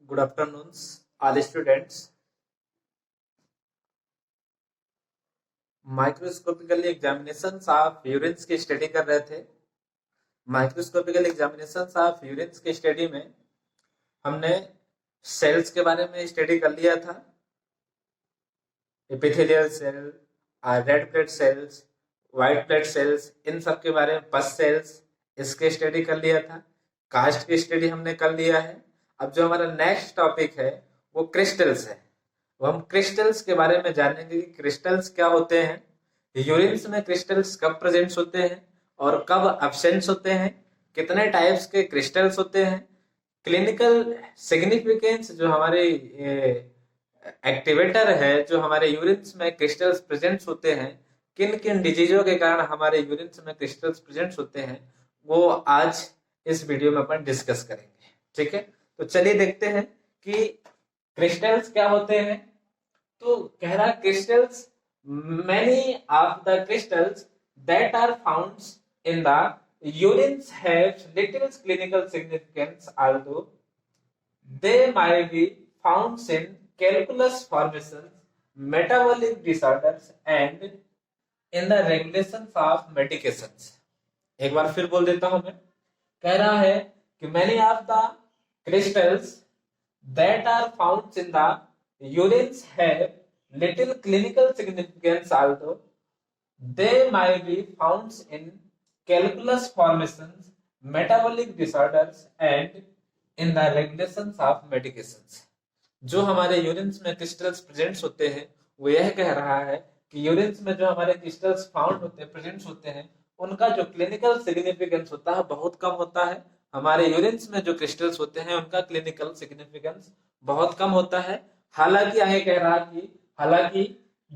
Good afternoon all students. Microscopical examinations of urines की study कर रहे थे। माइक्रोस्कोपिकल एग्जामिनेशंस ऑफ यूरिन्स की स्टडी में हमने सेल्स के बारे में स्टडी कर लिया था। Epithelial cell, red blood cells, white blood cells, इन सब के बारे में, पस सेल्स, इसके स्टडी कर लिया था। कास्ट की स्टडी हमने कर लिया है। अब जो हमारा नेक्स्ट टॉपिक है वो क्रिस्टल्स है। वो हम क्रिस्टल्स के बारे में जानेंगे कि क्रिस्टल्स क्या होते हैं, यूरिन्स में क्रिस्टल्स कब प्रेजेंट होते हैं और कब अब्सेंस होते हैं, कितने टाइप्स के क्रिस्टल्स होते हैं, क्लिनिकल सिग्निफिकेंस जो हमारे एक्टिवेटर है, जो हमारे यूरिन्स में क्रिस्टल्स प्रेजेंट होते हैं, किन किन डिजीजों के कारण हमारे यूरिन्स में क्रिस्टल्स प्रेजेंट होते हैं, वो आज इस वीडियो में अपन डिस्कस करेंगे। ठीक है, तो चलिए देखते हैं कि क्रिस्टल्स क्या होते हैं। तो कह रहा crystals, many of the crystals that are found in the urines have little clinical significance, although they might be found in calculus formations, metabolic disorders and in the regulations of medications। एक बार फिर बोल देता हूं मैं। कह रहा है कि many of the crystals that are found in the urines have little clinical significance, although they might be found in calculus formations, metabolic disorders and in the regulations of medications। जो हमारे यूरिन्स में क्रिस्टल्स प्रेजेंट होते हैं वो यह कह रहा है कि यूरिन्स में जो हमारे क्रिस्टल्स फाउंड होते हैं, प्रेजेंट होते हैं, उनका जो क्लिनिकल सिग्निफिकेंस होता है बहुत कम होता है। हमारे यूरिन्स में जो क्रिस्टल्स होते हैं उनका क्लिनिकल सिग्निफिकेंस बहुत कम होता है। हालांकि आगे कह रहा कि हालांकि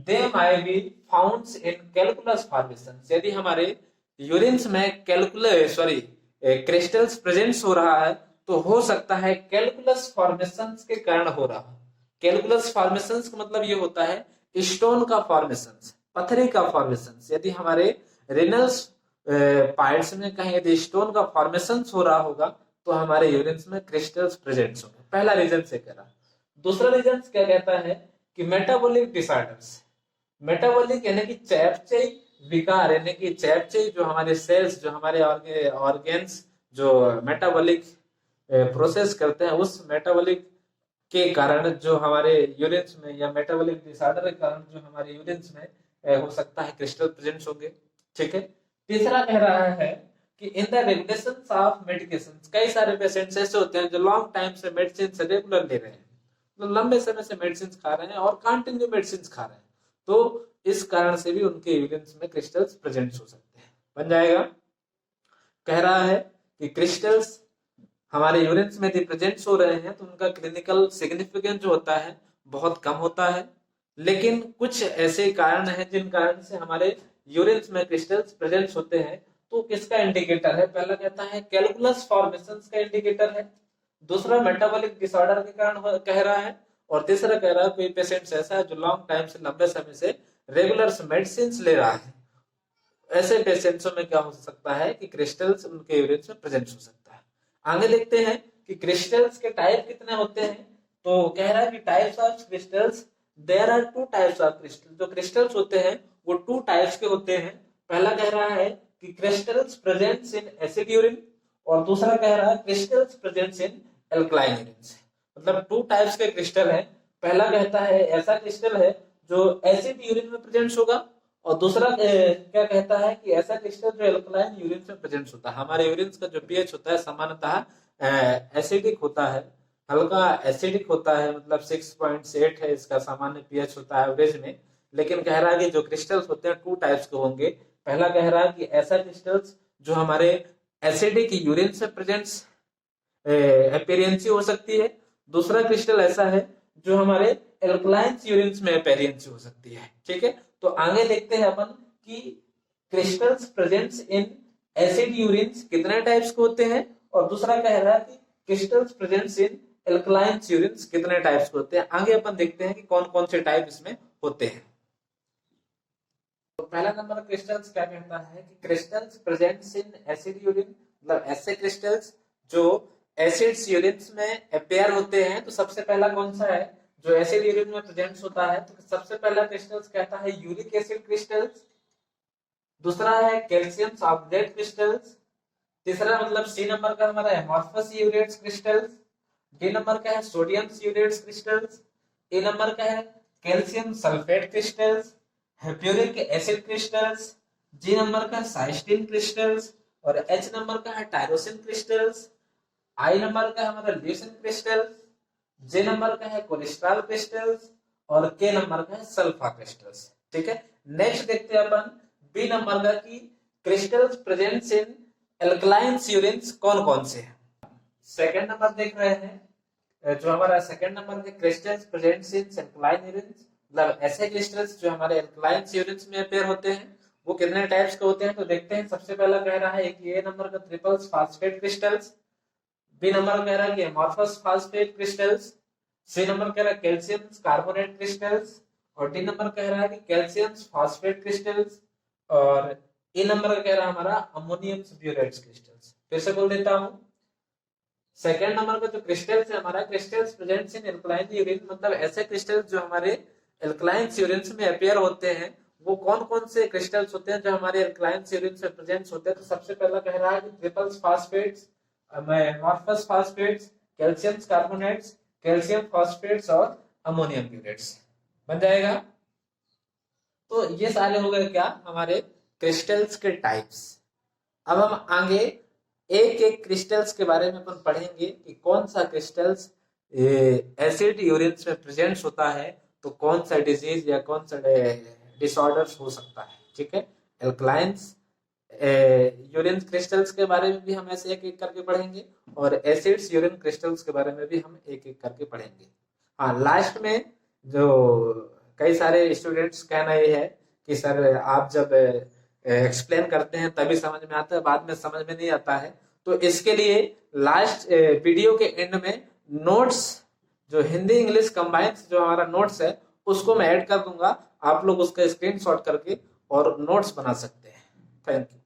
they might be found in calculus formations, यदि हमारे यूरिन्स में क्रिस्टल्स प्रेजेंस हो रहा है तो हो सकता है कैलकुलस फॉर्मेशंस के कारण हो रहा है। कैलकुलस फॉर्मेशंस का मतलब ये होता है स्टोन का फॉर्मेशंस, पत्थरी का फॉर्मेशंस। यदि हमारे रिनल्स पार्ट्स में कहीं यदि स्टोन का फॉर्मेशंस हो रहा होगा तो हमारे यूरिन्स में क्रिस्टल्स प्रेजेंट होंगे। पहला रीजन से कह रहा। दूसरा रीजन क्या कहता है कि मेटाबॉलिक डिसऑर्डर्स, मेटाबॉलिक यानी कि चयापचयी विकार, यानी कि चयापचयी जो हमारे सेल्स, जो हमारे ऑर्गेन्स जो मेटाबॉलिक प्रोसेस करते हैं, उस मेटाबॉलिक के कारण जो हमारे यूरिन्स में, या मेटाबॉलिक डिसऑर्डर के कारण जो हमारे यूरिन्स में हो सकता है क्रिस्टल प्रेजेंट होंगे। ठीक है। तीसरा कह रहा है कि in the regulations of medications, कई सारे पेशेंट्स ऐसे होते हैं जो लॉन्ग टाइम से मेडिसिन रेगुलर ले रहे हैं, तो लंबे समय से मेडिसिन खा रहे हैं और कंटिन्यू मेडिसिन खा रहे हैं, तो इस कारण से भी उनके यूरिन्स में क्रिस्टल्स प्रेजेंट हो सकते हैं। बन जाएगा। कह रहा है कि क्रिस्टल्स हमारे यूरिन्स में यदि प्रेजेंट हो रहे हैं तो उनका क्लिनिकल सिग्निफिकेंस जो होता है बहुत कम होता है। लेकिन कुछ ऐसे कारण हैं जिन कारण से हमारे यूरिन्स में क्रिस्टल्स प्रेजेंट होते हैं, तो किसका इंडिकेटर है? पहला कहता है कैलकुलस फॉर्मेशंस का इंडिकेटर है, दूसरा मेटाबॉलिक डिसऑर्डर के कारण कह रहा है, और तीसरा कह रहा है कोई पेशेंट ऐसा है जो लॉन्ग टाइम से, लंबे समय से रेगुलर मेडिसिन ले रहा है। ऐसे पेशेंट्स में क्या हो सकता है कि क्रिस्टल्स उनके यूरिन में प्रेजेंट हो सकता है। आगे देखते हैं कि क्रिस्टल्स के टाइप कितने होते हैं। तो कह रहा है कि types of crystals, there are two types of crystal. जो क्रिस्टल्स होते हैं वो टू टाइप्स के होते हैं। पहला कह रहा है कि crystals presents in acid urine, और दूसरा कह रहा है crystals presents in alkaline urine. मतलब टू टाइप्स के क्रिस्टल है। पहला कहता है ऐसा क्रिस्टल है जो एसिड यूरिन में प्रेजेंट होगा, और दूसरा क्या कहता है कि ऐसा क्रिस्टल जो एल्कलाइन यूरिन में प्रेजेंट होता है। हमारे यूरिन का जो पीएच होता है सामान्यतः एसिडिक होता है, हल्का एसिडिक होता है, मतलब 6.8 है इसका सामान्य पीएच होता है एवरेज में। लेकिन कह रहा है कि जो क्रिस्टल्स होते हैं टू टाइप्स के होंगे। पहला कह रहा है कि ऐसा क्रिस्टल्स जो हमारे एसिडिक यूरिन से प्रेजेंट अपीयरेंस हो सकती है, दूसरा क्रिस्टल ऐसा है जो हमारे एल्कलाइन यूरिन में अपीयरेंस हो सकती है। ठीक है, तो आगे देखते हैं अपन कि crystals presents in acid urine कितने टाइप्स के होते हैं, और दूसरा कह रहा है कि crystals presents in alkaline urine कितने टाइप्स के होते हैं। आगे अपन देखते हैं कि कौन कौन से टाइप इसमें होते हैं। तो पहला नंबर क्रिस्टल्स क्या कहता है कि crystals presents in acid urine, मतलब ऐसे क्रिस्टल्स जो एसिड्स यूरिन्स में अपेयर होते हैं, तो सबसे पहला कौन सा है जो एसिड यूरिन में प्रेजेंट होता है? तो सबसे पहला क्रिस्टल्स कहता है यूरिक एसिड क्रिस्टल्स, दूसरा है कैल्शियम सल्फेट क्रिस्टल्स, तीसरा मतलब सी नंबर का हमारा amorphous urates crystals, D number का है sodium urates crystals, A number का है calcium sulphate crystals, uric acid crystals, G number का साइस्टीन क्रिस्टल्स, और एच नंबर का है टायरोसिन क्रिस्टल्स, आई नंबर का है हमारा ल्यूसिन क्रिस्टल्स, जे नंबर का है कोलेस्ट्रॉल क्रिस्टल्स, और के नंबर का है सल्फा क्रिस्टल्स। ठीक है, नेक्स्ट देखते हैं अपन बी नंबर का कि क्रिस्टल्स प्रेजेंट्स इन एल्कलाइन यूरिन्स कौन कौन से हैं। सेकंड नंबर देख रहे हैं, जो हमारा सेकंड नंबर के क्रिस्टल्स प्रेजेंट्स इन एल्कलाइन यूरिन्स, मतलब ऐसे क्रिस्टल्स जो हमारे एल्कलाइन यूरिन्स में अपेयर होते हैं वो कितने टाइप्स के होते हैं, तो देखते हैं। सबसे पहला कह रहा है कि ए नंबर का triples phosphate crystals, B number कह रहा है कि amorphous phosphate crystals, C number कह रहा है कैल्शियम कार्बोनेट क्रिस्टल्स, और डी नंबर कह रहा है कि कैल्शियम फास्फेट क्रिस्टल्स, और ए नंबर का कह रहा है हमारा अमोनियम ब्यूरेट्स क्रिस्टल्स। फिर से बोल देता हूं, सेकंड नंबर का जो क्रिस्टल्स है हमारा crystals presents in alkaline urine, मतलब ऐसे क्रिस्टल्स जो हमारे एल्कलाइन यूरिन्स में अपेयर होते हैं वो कौन कौन से क्रिस्टल्स होते हैं जो हमारे एल्कलाइन यूरिन में प्रेजेंट होते हैं। तो सबसे पहला कह रहा है कि triples phosphates, amorphous phosphates, calcium carbonates, calcium phosphates और अमोनियम ब्यूरेट्स बन जाएगा। तो ये सारे हो गए क्या हमारे क्रिस्टल्स के टाइप्स। अब हम आगे एक एक क्रिस्टल्स के बारे में अपन पढ़ेंगे कि कौन सा क्रिस्टल्स एसिड यूरिन्स में प्रेजेंट होता है तो कौन सा डिजीज या कौन सा डिसऑर्डर्स हो सकता है। ठीक है, एल्कलाइंस यूरिन क्रिस्टल्स के बारे में भी हम ऐसे एक एक करके पढ़ेंगे और एसिड्स यूरिन क्रिस्टल्स के बारे में भी हम एक एक करके पढ़ेंगे। हाँ, लास्ट में जो कई सारे स्टूडेंट्स कहना ये है कि सर आप जब एक्सप्लेन करते हैं तभी समझ में आता है, बाद में समझ में नहीं आता है। तो इसके लिए लास्ट वीडियो के एंड में नोट्स जो हिंदी इंग्लिश कंबाइंड जो हमारा नोट्स है उसको मैं ऐड कर दूंगा, आप लोग उसका स्क्रीनशॉट करके और नोट्स बना सकते हैं। Thank you.